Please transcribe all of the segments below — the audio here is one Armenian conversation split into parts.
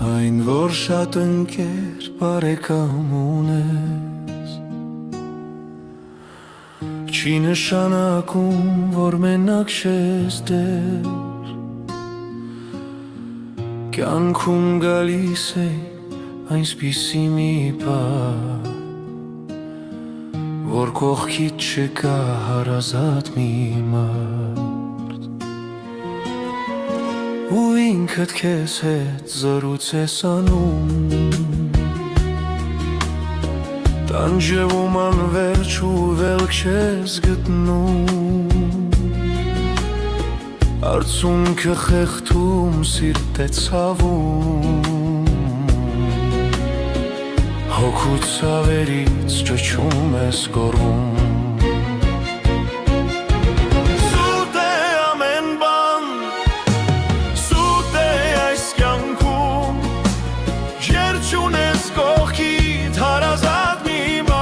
Այն որ շատ ընկեր բարեկամ ունես Չի նշանակում որ մենակ ես դեռ Կյանքում գալիս է այնպիսի մի պահ Որ կողքիդ չկա հարազատ մի մարդ Ու ինքդ քեզ հետ զրույց ես անում Տանջվում անվերջ ու վելք չես գտնում Արցունքը խեղդում սիրտ է ցավում Հոգուց ցավերից ճչում ես գոռում Սուտ է ամեն բան Սուտ է այս կյանքում Ջեր չունես կողքիդ հարազատ մի մարդ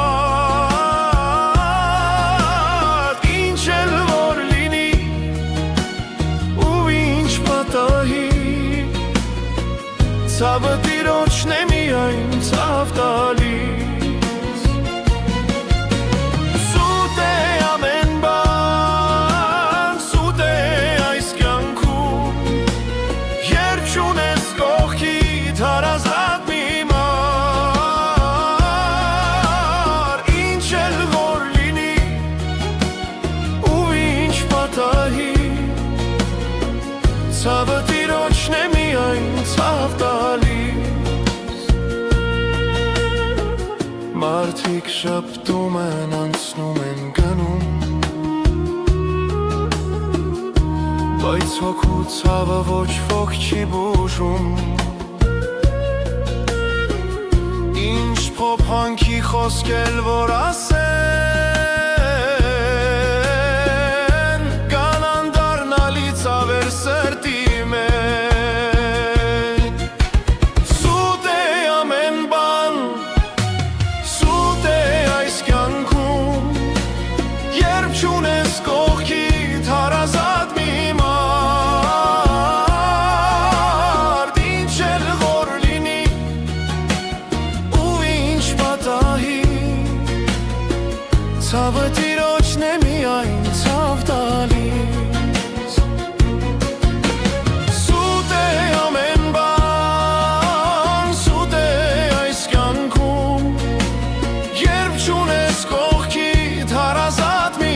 Ինչ էլ որ լինի ու ինչ պատահի Ցավը տիրոջն է միայն ցավ տալիս Սուտ է ամեն բան Սուտ է այս կյանքում Երբ չունես կողքիդ հարազատ մի մարդ Ինչ էլ որ լինի ու ինչ պատահի Ցավը տիրոջն է միայն ցավ տալիս Մարդիկ շպտում են, անցնում են գնում Բայց հոգու ցավը ոչ ոք չի բուժում Ինչ փոփանքի խոսքել որ ասեն Կանան դառնալի ցավեր սրտի Չունես կողքիդ հարազատ մի մարդ Ինչ էլ որ լինի ու ինչ պատահի Ցավը տիրոջն է միայն ցավ տալիս Սուտ է ամեն բան Սուտ է այս կյանքում Երբ չունես կողքիդ հարազատ մի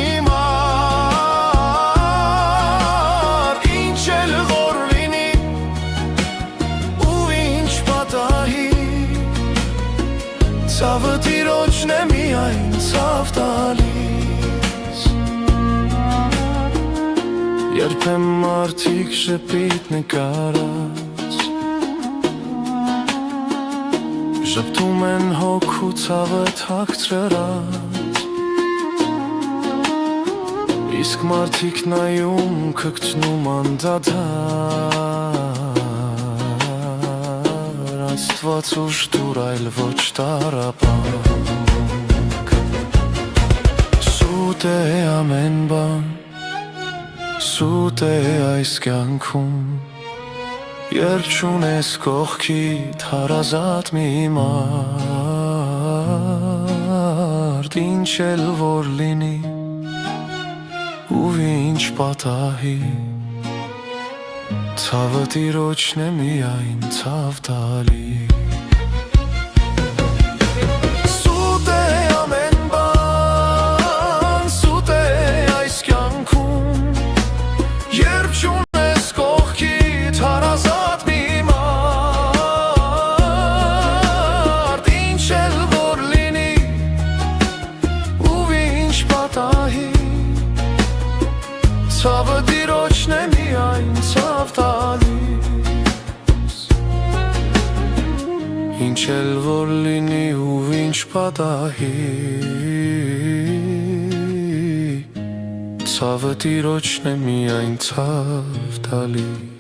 Ցավը տիրոջն է միայն ցավ տալիս Երբեմն մարդիկ շպիտ նկարած Ժպտում են հոգու ցավը թաքցրած Իսկ մարդիկ նայում քգցնում անդադար Աստված ուժ դուր այլ ոչ տառապանք Սուտ է ամեն բան Սուտ է այս կյանքում Երբ չունես կողքիդ հարազատ մի մարդ Ինչ էլ որ լինի ու ինչ պատահի Ցավը տիրոջն է միայն ցավ տալիս Սուտ է ամեն բան Սուտ է այս կյանքում Երբ չունես կողքիդ հարազատ մի մարդ Ինչ էլ որ լինի ու ինչ պատահի Ցավը տիրոջն է միայն ցավ տալիս Ինչ էլ որ լինի ու ինչ պատահի Ցավը տիրոջն է միայն ցավ տալիս